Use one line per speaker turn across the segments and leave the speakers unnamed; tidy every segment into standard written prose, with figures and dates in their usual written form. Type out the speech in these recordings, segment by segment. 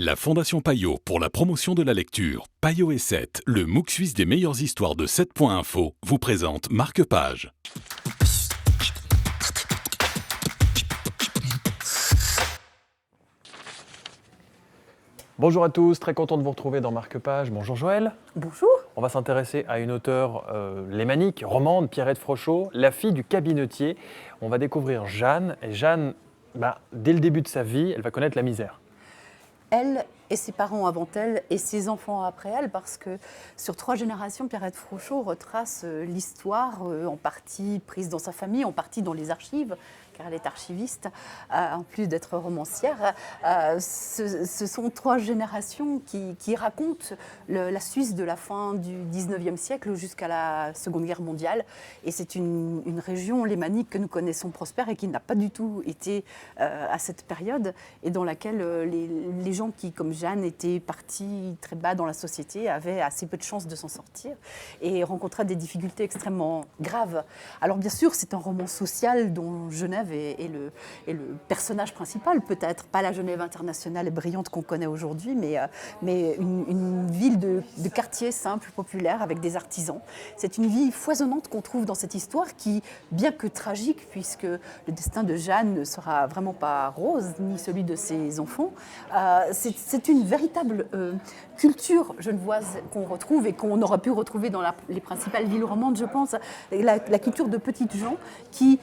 La Fondation Payot pour la promotion de la lecture, Payot et 7, le MOOC suisse des meilleures histoires de 7.info, vous présente Marque-Page.
Bonjour à tous, très content de vous retrouver dans Marque-Page. Bonjour Joël.
Bonjour.
On va s'intéresser à une auteure lémanique, romande, Pierrette Frochot, la fille du cabinetier. On va découvrir Jeanne. Et Jeanne, dès le début de sa vie, elle va connaître la misère.
Elle et ses parents avant elle et ses enfants après elle, parce que sur 3 générations, Pierrette Frochot retrace l'histoire en partie prise dans sa famille, en partie dans les archives, car elle est archiviste, en plus d'être romancière. Ce sont 3 générations qui racontent la Suisse de la fin du 19e siècle jusqu'à la Seconde Guerre mondiale. Et c'est une région lémanique que nous connaissons prospère et qui n'a pas du tout été à cette période, et dans laquelle les gens qui, comme Jeanne, étaient partis très bas dans la société, avaient assez peu de chances de s'en sortir et rencontraient des difficultés extrêmement graves. Alors bien sûr, c'est un roman social dont Genève est le personnage principal, peut-être pas la Genève internationale et brillante qu'on connaît aujourd'hui, mais une ville de quartier simple, populaire, avec des artisans. C'est une vie foisonnante qu'on trouve dans cette histoire qui, bien que tragique, puisque le destin de Jeanne ne sera vraiment pas rose, ni celui de ses enfants, c'est une véritable culture genevoise qu'on retrouve et qu'on aurait pu retrouver dans les principales villes romandes, je pense. La culture de petites gens qui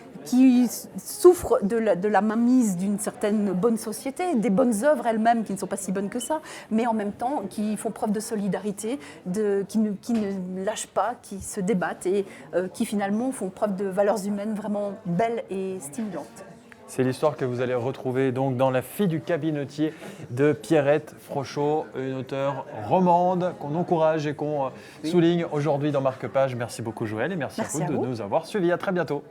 souffrent de la mainmise d'une certaine bonne société, des bonnes œuvres elles-mêmes qui ne sont pas si bonnes que ça, mais en même temps qui font preuve de solidarité, qui ne lâchent pas, qui se débattent et qui finalement font preuve de valeurs humaines vraiment belles et stimulantes.
C'est l'histoire que vous allez retrouver donc dans La fille du cabinetier de Pierrette Frochot, une auteure romande qu'on encourage et qu'on souligne aujourd'hui dans Marque-Page. Merci beaucoup Joël et merci à vous de nous avoir suivis. À très bientôt.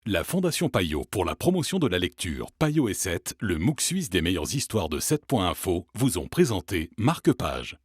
La Fondation Payot pour la promotion de la lecture, Payot et 7, le MOOC suisse des meilleures histoires de 7.info, vous ont présenté Marque-Page.